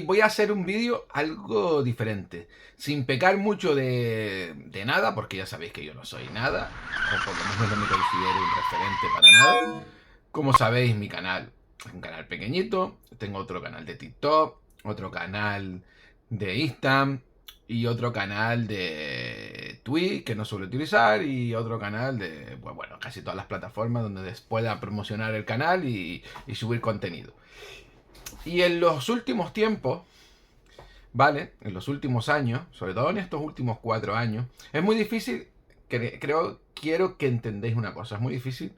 voy a hacer un vídeo algo diferente, sin pecar mucho de nada, porque ya sabéis que yo no soy nada, o por lo menos no me considero un referente para nada. Como sabéis, mi canal es un canal pequeñito, tengo otro canal de TikTok, otro canal de Instagram y otro canal de Twitch que no suelo utilizar y otro canal de, pues bueno, casi todas las plataformas donde pueda promocionar el canal y subir contenido. Y en los últimos tiempos, ¿vale? En los últimos años, sobre todo en estos últimos 4 años, es muy difícil, quiero que entendáis una cosa, es muy difícil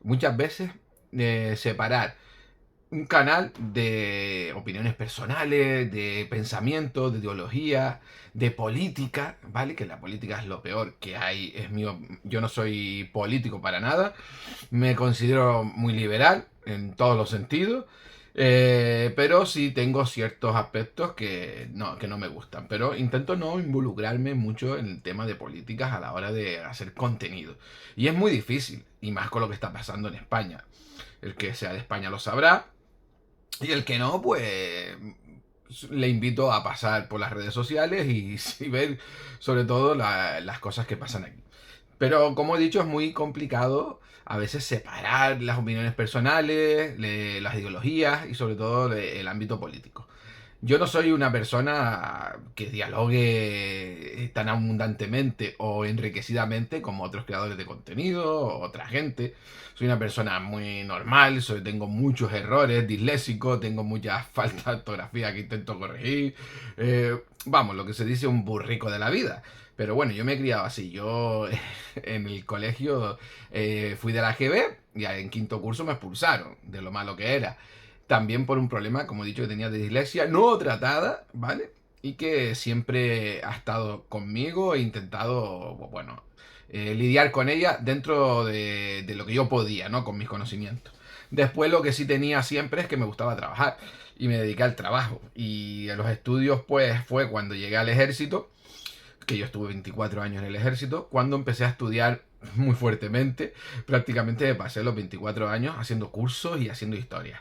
muchas veces separar un canal de opiniones personales, de pensamiento, de ideología, de política, ¿vale? Que la política es lo peor que hay, es mío. Yo no soy político para nada, me considero muy liberal en todos los sentidos, pero sí tengo ciertos aspectos que no me gustan. Pero intento no involucrarme mucho en el tema de políticas a la hora de hacer contenido. Y es muy difícil, y más con lo que está pasando en España. El que sea de España lo sabrá. Y el que no, pues le invito a pasar por las redes sociales y ver sobre todo las cosas que pasan aquí. Pero como he dicho, es muy complicado a veces separar las opiniones personales, las ideologías y sobre todo el ámbito político. Yo no soy una persona que dialogue tan abundantemente o enriquecidamente como otros creadores de contenido o otra gente. Soy una persona muy normal, tengo muchos errores disléxicos, tengo muchas faltas de ortografía que intento corregir. Vamos, lo que se dice un burrico de la vida. Pero bueno, yo me he criado así. Yo en el colegio fui de la GB y en quinto curso me expulsaron de lo malo que era. También por un problema, como he dicho, que tenía de dislexia no tratada, ¿vale? Y que siempre ha estado conmigo e intentado, bueno, lidiar con ella dentro de lo que yo podía, ¿no? Con mis conocimientos. Después lo que sí tenía siempre es que me gustaba trabajar y me dediqué al trabajo. Y a los estudios, pues fue cuando llegué al ejército, que yo estuve 24 años en el ejército, cuando empecé a estudiar muy fuertemente. Prácticamente me pasé los 24 años haciendo cursos y haciendo historias.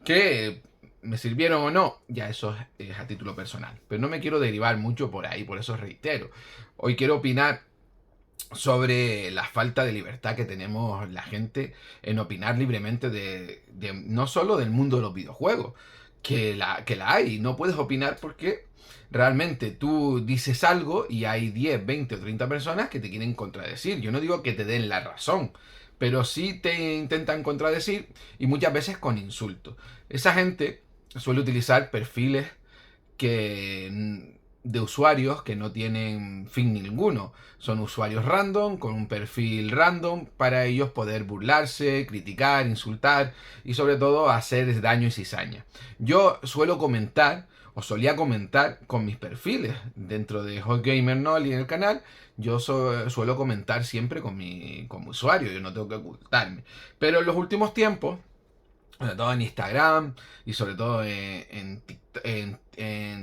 Que me sirvieron o no, ya eso es a título personal. Pero no me quiero derivar mucho por ahí, por eso reitero. Hoy quiero opinar sobre la falta de libertad que tenemos la gente en opinar libremente no solo del mundo de los videojuegos, que la hay. No puedes opinar porque realmente tú dices algo y hay 10, 20 o 30 personas que te quieren contradecir. Yo no digo que te den la razón, pero sí te intentan contradecir y muchas veces con insultos. Esa gente suele utilizar perfiles de usuarios que no tienen fin ninguno. Son usuarios random, con un perfil random, para ellos poder burlarse, criticar, insultar y sobre todo hacer daño y cizaña. Yo suelo comentar, o solía comentar con mis perfiles dentro de Hot Gamer Noli en el canal. Yo suelo comentar siempre con mi usuario, yo no tengo que ocultarme. Pero en los últimos tiempos, sobre todo en Instagram y sobre todo en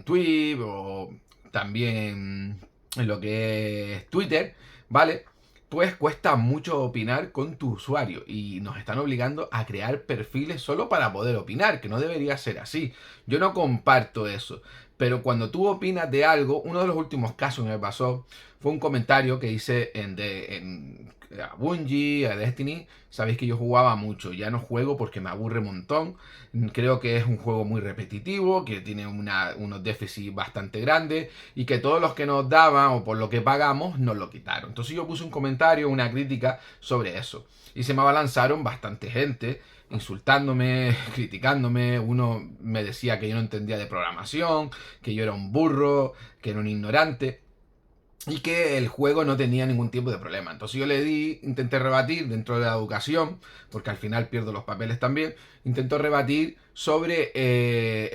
Twitter o también en lo que es Twitter, ¿vale? Pues cuesta mucho opinar con tu usuario y nos están obligando a crear perfiles solo para poder opinar, que no debería ser así. Yo no comparto eso, pero cuando tú opinas de algo, uno de los últimos casos que me pasó fue un comentario que hice a Bungie, a Destiny. Sabéis que yo jugaba mucho, ya no juego porque me aburre un montón. Creo que es un juego muy repetitivo, que tiene unos déficits bastante grandes y que todos los que nos daban o por lo que pagamos nos lo quitaron. Entonces yo puse un comentario, una crítica sobre eso. Y se me abalanzaron bastante gente insultándome, criticándome. Uno me decía que yo no entendía de programación, que yo era un burro, que era un ignorante y que el juego no tenía ningún tipo de problema. Entonces yo intenté rebatir dentro de la educación, porque al final pierdo los papeles también, intento rebatir sobre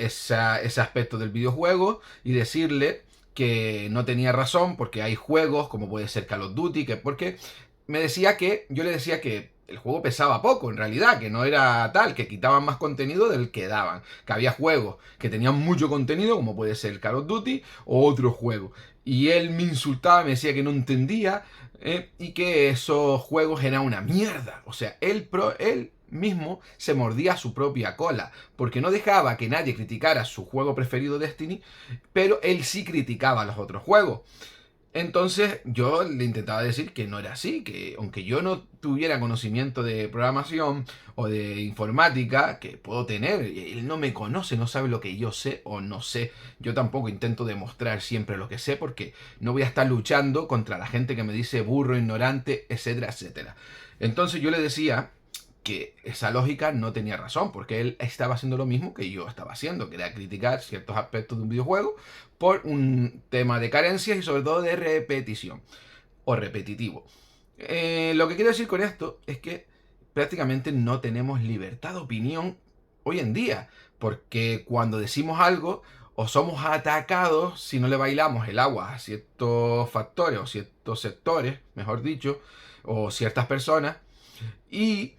ese aspecto del videojuego y decirle que no tenía razón, porque hay juegos como puede ser Call of Duty, porque yo le decía que el juego pesaba poco en realidad, que no era tal, que quitaban más contenido del que daban, que había juegos que tenían mucho contenido, como puede ser Call of Duty o otro juego. Y él me insultaba, me decía que no entendía y que esos juegos eran una mierda. O sea, él mismo se mordía su propia cola, porque no dejaba que nadie criticara su juego preferido Destiny, pero él sí criticaba los otros juegos. Entonces yo le intentaba decir que no era así, que aunque yo no tuviera conocimiento de programación o de informática, que puedo tener, él no me conoce, no sabe lo que yo sé o no sé. Yo tampoco intento demostrar siempre lo que sé porque no voy a estar luchando contra la gente que me dice burro, ignorante, etcétera, etcétera. Entonces yo le decía que esa lógica no tenía razón, porque él estaba haciendo lo mismo que yo estaba haciendo, que era criticar ciertos aspectos de un videojuego por un tema de carencias y sobre todo de repetición o repetitivo. Lo que quiero decir con esto es que prácticamente no tenemos libertad de opinión hoy en día, porque cuando decimos algo o somos atacados si no le bailamos el agua a ciertos factores o ciertos sectores, mejor dicho, o ciertas personas, y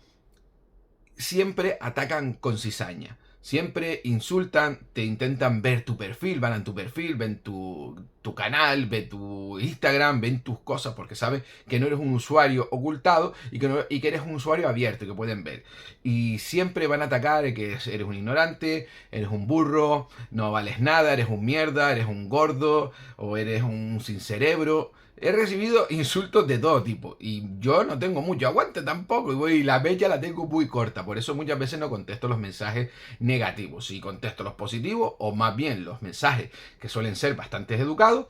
siempre atacan con cizaña. Siempre insultan, te intentan ver tu perfil, van a tu perfil, ven tu canal, ven tu Instagram, ven tus cosas, porque saben que no eres un usuario ocultado y que eres un usuario abierto, que pueden ver. Y siempre van a atacar que eres un ignorante, eres un burro, no vales nada, eres un mierda, eres un gordo o eres un sin cerebro. He recibido insultos de todo tipo y yo no tengo mucho aguante tampoco y la bella la tengo muy corta, por eso muchas veces no contesto los mensajes negativos, y contesto los positivos o más bien los mensajes que suelen ser bastante educados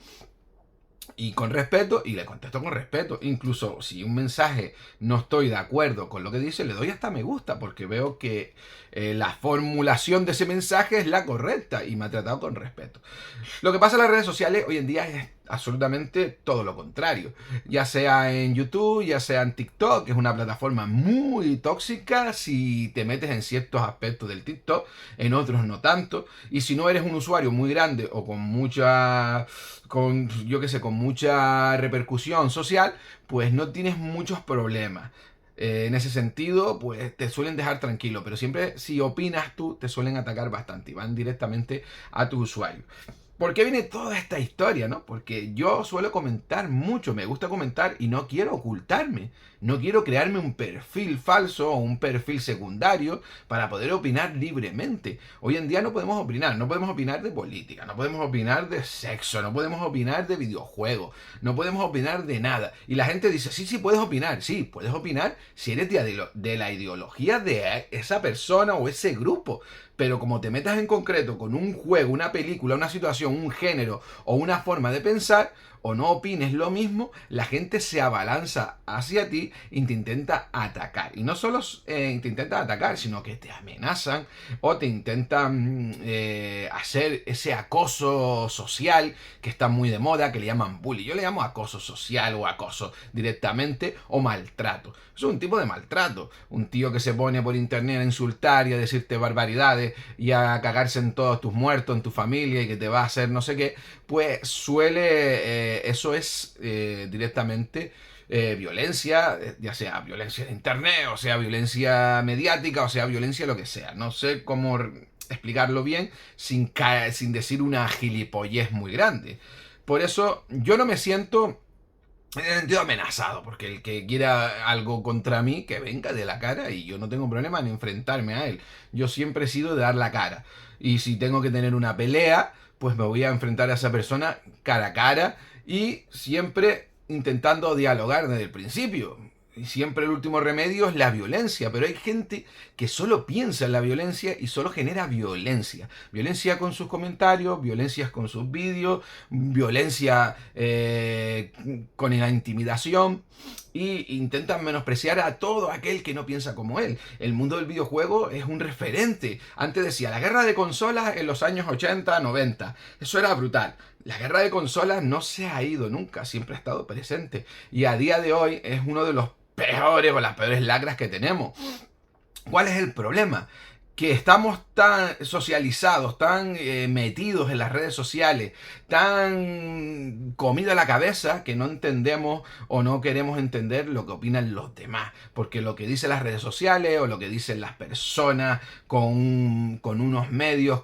y con respeto, y le contesto con respeto. Incluso si un mensaje no estoy de acuerdo con lo que dice, le doy hasta me gusta, porque veo que la formulación de ese mensaje es la correcta y me ha tratado con respeto. Lo que pasa en las redes sociales hoy en día es absolutamente todo lo contrario. Ya sea en YouTube, ya sea en TikTok, que es una plataforma muy tóxica si te metes en ciertos aspectos del TikTok, en otros no tanto. Y si no eres un usuario muy grande o con mucha, yo qué sé, con mucha repercusión social, pues no tienes muchos problemas. En ese sentido, pues te suelen dejar tranquilo, pero siempre si opinas tú, te suelen atacar bastante y van directamente a tu usuario. ¿Por qué viene toda esta historia, no? Porque yo suelo comentar mucho, me gusta comentar y no quiero ocultarme. No quiero crearme un perfil falso o un perfil secundario para poder opinar libremente. Hoy en día no podemos opinar, no podemos opinar de política, no podemos opinar de sexo, no podemos opinar de videojuegos, no podemos opinar de nada. Y la gente dice, sí, sí, puedes opinar, sí, puedes opinar si eres de la ideología de esa persona o ese grupo. Pero como te metas en concreto con un juego, una película, una situación, un género o una forma de pensar, o no opines lo mismo, la gente se abalanza hacia ti y te intenta atacar. Y no solo te intenta atacar, sino que te amenazan o te intentan hacer ese acoso social que está muy de moda, que le llaman bullying. Yo le llamo acoso social o acoso directamente o maltrato. Es un tipo de maltrato. Un tío que se pone por internet a insultar y a decirte barbaridades y a cagarse en todos tus muertos, en tu familia y que te va a hacer no sé qué, pues eso es directamente violencia, ya sea violencia de internet, o sea violencia mediática, o sea violencia lo que sea. No sé cómo explicarlo bien sin decir una gilipollez muy grande. Por eso yo no me siento en el sentido amenazado, porque el que quiera algo contra mí, que venga de la cara y yo no tengo problema en enfrentarme a él. Yo siempre he sido de dar la cara. Y si tengo que tener una pelea, pues me voy a enfrentar a esa persona cara a cara y siempre intentando dialogar desde el principio. Y siempre el último remedio es la violencia, pero hay gente que solo piensa en la violencia y solo genera violencia. Violencia con sus comentarios, violencia con sus vídeos, violencia con la intimidación y intentan menospreciar a todo aquel que no piensa como él. El mundo del videojuego es un referente. Antes decía, la guerra de consolas en los años 80, 90. Eso era brutal. La guerra de consolas no se ha ido nunca, siempre ha estado presente. Y a día de hoy es uno de los peores o las peores lacras que tenemos. ¿Cuál es el problema? que estamos tan socializados, tan metidos en las redes sociales, tan comida a la cabeza, que no entendemos o no queremos entender lo que opinan los demás. Porque lo que dicen las redes sociales o lo que dicen las personas con unos medios,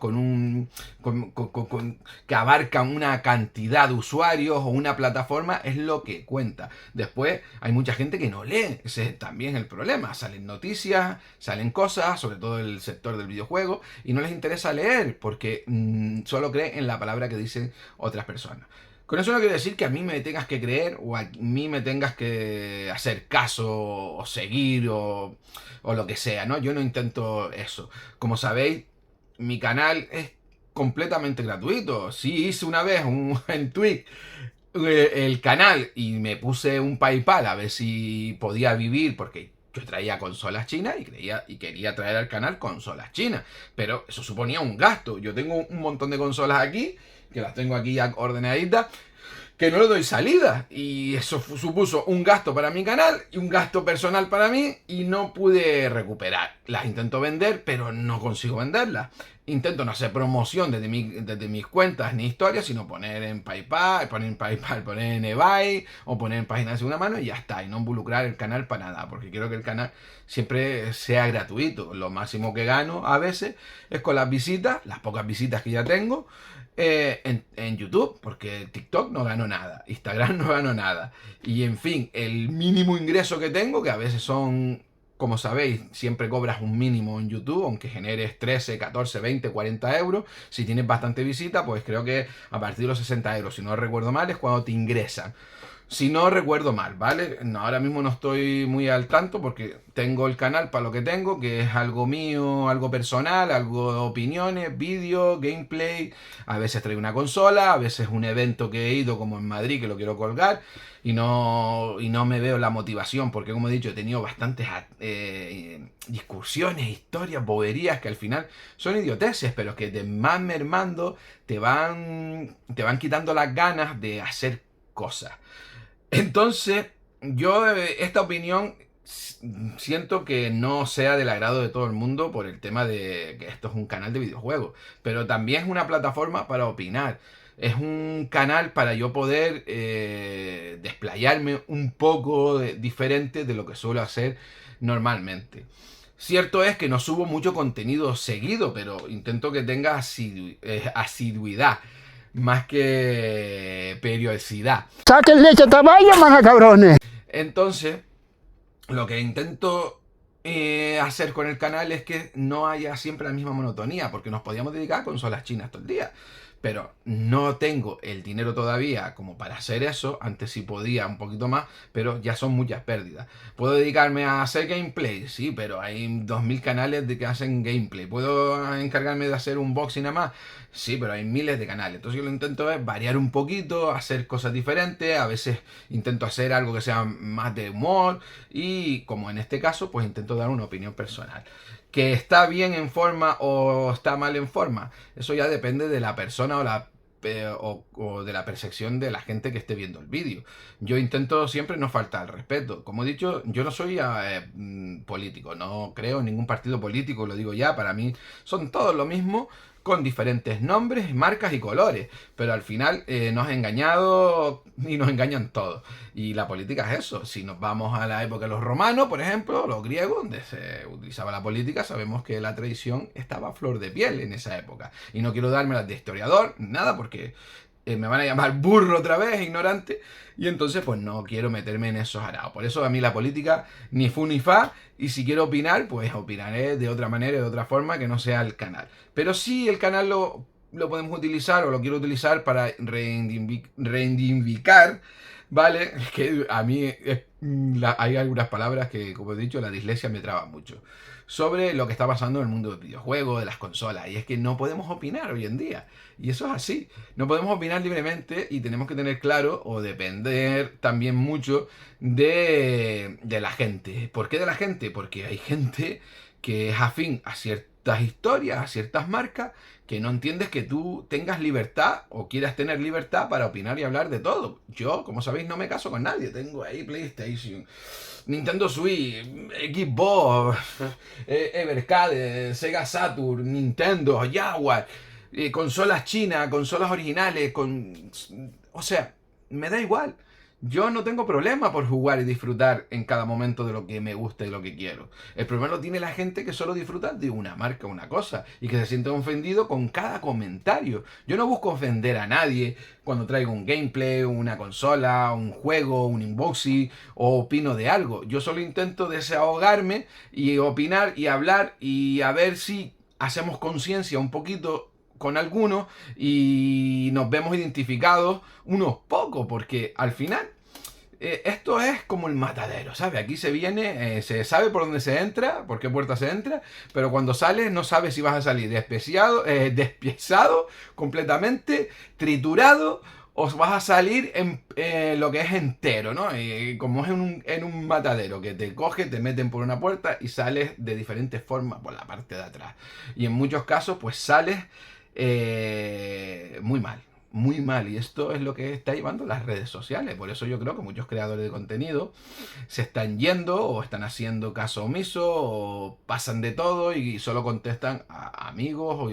que abarcan una cantidad de usuarios o una plataforma, es lo que cuenta. Después hay mucha gente que no lee, ese es también el problema. Salen noticias, salen cosas, sobre todo el sector del videojuego, y no les interesa leer porque solo creen en la palabra que dicen otras personas. Con eso no quiero decir que a mí me tengas que creer o a mí me tengas que hacer caso o seguir o lo que sea, ¿no? Yo no intento eso. Como sabéis, mi canal es completamente gratuito. Sí hice una vez en Twitch el canal y me puse un PayPal a ver si podía vivir porque yo traía consolas chinas y quería traer al canal consolas chinas, pero eso suponía un gasto. Yo tengo un montón de consolas aquí, que las tengo aquí ya ordenaditas, que no le doy salida, y eso supuso un gasto para mi canal y un gasto personal para mí, y no pude recuperar. Las intento vender, pero no consigo venderlas. Intento no hacer promoción desde mis cuentas ni historias, sino poner en PayPal, poner en eBay o poner en páginas de segunda mano y ya está, y no involucrar el canal para nada, porque quiero que el canal siempre sea gratuito. Lo máximo que gano a veces es con las visitas, las pocas visitas que ya tengo, en YouTube, porque TikTok no gano nada, Instagram no gano nada, y en fin, el mínimo ingreso que tengo, que a veces son, como sabéis, siempre cobras un mínimo en YouTube, aunque generes 13, 14, 20, 40 euros, si tienes bastante visita, pues creo que a partir de los 60 euros, si no recuerdo mal, es cuando te ingresan. Si no recuerdo mal, ¿vale? No, ahora mismo no estoy muy al tanto porque tengo el canal para lo que tengo, que es algo mío, algo personal, algo de opiniones, vídeos, gameplay. A veces traigo una consola, a veces un evento que he ido como en Madrid que lo quiero colgar y no me veo la motivación porque, como he dicho, he tenido bastantes discusiones, historias, boberías que al final son idioteces, pero que te van mermando, te van quitando las ganas de hacer cosas. Entonces, yo esta opinión siento que no sea del agrado de todo el mundo por el tema de que esto es un canal de videojuegos, pero también es una plataforma para opinar. Es un canal para yo poder desplayarme un poco diferente de lo que suelo hacer normalmente. Cierto es que no subo mucho contenido seguido, pero intento que tenga asiduidad más que periodicidad. Saquen leche, vaya, más cabrones. Entonces, lo que intento hacer con el canal es que no haya siempre la misma monotonía, porque nos podíamos dedicar a consolas chinas todo el día. Pero no tengo el dinero todavía como para hacer eso. Antes sí podía un poquito más, pero ya son muchas pérdidas. ¿Puedo dedicarme a hacer gameplay? Sí, pero hay 2000 canales de que hacen gameplay. ¿Puedo encargarme de hacer unboxing nada más? Sí, pero hay miles de canales. Entonces yo lo intento es variar un poquito, hacer cosas diferentes. A veces intento hacer algo que sea más de humor. Y como en este caso, pues intento dar una opinión personal. ¿Que está bien en forma o está mal en forma? Eso ya depende de la persona o de la percepción de la gente que esté viendo el vídeo. Yo intento siempre no faltar al respeto. Como he dicho, yo no soy político, no creo en ningún partido político, lo digo ya, para mí son todos lo mismo, con diferentes nombres, marcas y colores, pero al final nos han engañado y nos engañan todos. Y la política es eso. Si nos vamos a la época de los romanos, por ejemplo, los griegos, donde se utilizaba la política, sabemos que la tradición estaba a flor de piel en esa época. Y no quiero dármelas de historiador, nada, porque me van a llamar burro otra vez, ignorante, y entonces pues no quiero meterme en esos araos. Por eso a mí la política ni fu ni fa, y si quiero opinar, pues opinaré de otra manera, de otra forma, que no sea el canal. Pero sí el canal lo podemos utilizar, o lo quiero utilizar para reivindicar, ¿vale? Es que a mí hay algunas palabras que, como he dicho, la dislexia me traba mucho. Sobre lo que está pasando en el mundo del videojuego, de las consolas. Y es que no podemos opinar hoy en día. Y eso es así. No podemos opinar libremente y tenemos que tener claro o depender también mucho de la gente. ¿Por qué de la gente? Porque hay gente que es afín a ciertas historias, a ciertas marcas, que no entiendes que tú tengas libertad o quieras tener libertad para opinar y hablar de todo. Yo, como sabéis, no me caso con nadie. Tengo ahí PlayStation, Nintendo Switch, Xbox, Evercade, Sega Saturn, Nintendo, Jaguar, consolas chinas, consolas originales, o sea, me da igual. Yo no tengo problema por jugar y disfrutar en cada momento de lo que me gusta y lo que quiero. El problema lo tiene la gente que solo disfruta de una marca, una cosa, y que se siente ofendido con cada comentario. Yo no busco ofender a nadie cuando traigo un gameplay, una consola, un juego, un unboxing o opino de algo. Yo solo intento desahogarme y opinar y hablar y a ver si hacemos conciencia un poquito con algunos y nos vemos identificados unos pocos, porque al final esto es como el matadero, ¿sabes? Aquí se viene, se sabe por dónde se entra, por qué puerta se entra, pero cuando sales no sabes si vas a salir despiezado, completamente triturado, o vas a salir en lo que es entero, ¿no? Como es en un matadero, que te coge, te meten por una puerta y sales de diferentes formas por la parte de atrás. Y en muchos casos, pues sales muy mal. Muy mal, y esto es lo que está llevando las redes sociales. Por eso yo creo que muchos creadores de contenido se están yendo o están haciendo caso omiso o pasan de todo y solo contestan a amigos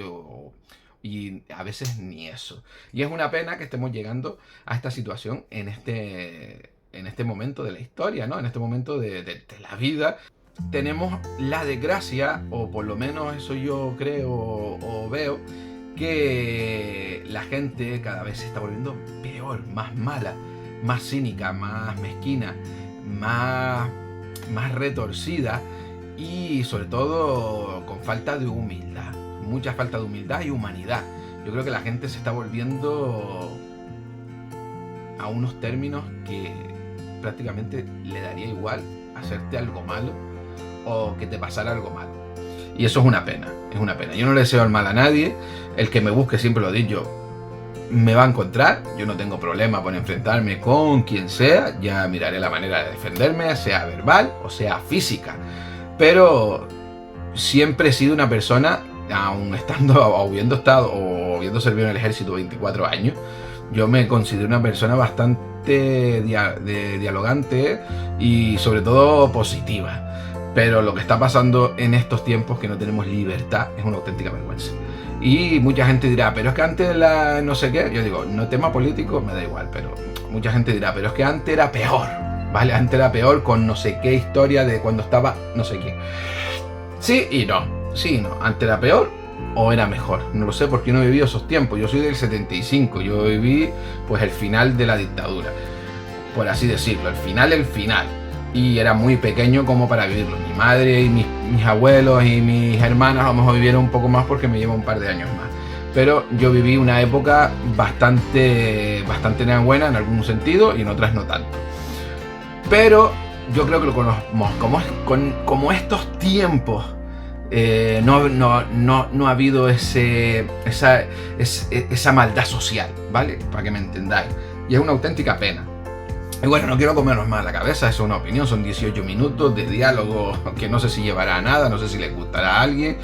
y a veces ni eso. Y es una pena que estemos llegando a esta situación en este momento de la historia, ¿no? En este momento de la vida. Tenemos la desgracia, o por lo menos eso yo creo o veo, que la gente cada vez se está volviendo peor, más mala, más cínica, más mezquina, más retorcida y sobre todo con falta de humildad, mucha falta de humildad y humanidad. Yo creo que la gente se está volviendo a unos términos que prácticamente le daría igual hacerte algo malo o que te pasara algo malo. Y eso es una pena, es una pena. Yo no le deseo el mal a nadie. El que me busque, siempre lo he dicho, me va a encontrar. Yo no tengo problema por enfrentarme con quien sea. Ya miraré la manera de defenderme, sea verbal o sea física. Pero siempre he sido una persona, aun estando o habiendo estado o habiendo servido en el ejército 24 años, yo me considero una persona bastante dialogante y sobre todo positiva. Pero lo que está pasando en estos tiempos, que no tenemos libertad, es una auténtica vergüenza. Y mucha gente dirá, pero es que antes la no sé qué. Yo digo, no, tema político me da igual, pero mucha gente dirá, pero es que antes era peor, ¿vale? Antes era peor con no sé qué historia de cuando estaba no sé quién. Sí y no, sí y no. Antes era peor o era mejor. No lo sé porque no he vivido esos tiempos. Yo soy del 75, yo viví pues el final de la dictadura, por así decirlo, el final. Y era muy pequeño como para vivirlo. Mi madre y mis abuelos y mis hermanas a lo mejor vivieron un poco más porque me lleva un par de años más. Pero yo viví una época bastante buena en algún sentido y en otras no tanto. Pero yo creo que lo conocemos. Como estos tiempos no ha habido esa maldad social, ¿vale? Para que me entendáis. Y es una auténtica pena. Y bueno, no quiero comernos más la cabeza, es una opinión, son 18 minutos de diálogo que no sé si llevará a nada, no sé si les gustará a alguien.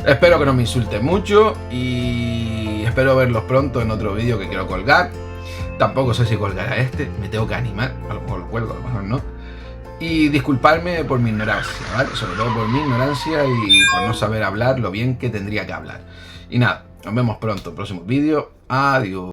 Espero que no me insulten mucho y espero verlos pronto en otro vídeo que quiero colgar. Tampoco sé si colgará me tengo que animar, a lo mejor lo cuelgo, a lo mejor no. Y disculparme por mi ignorancia, ¿vale? Sobre todo por mi ignorancia y por no saber hablar lo bien que tendría que hablar. Y nada, nos vemos pronto en próximos vídeos. Adiós.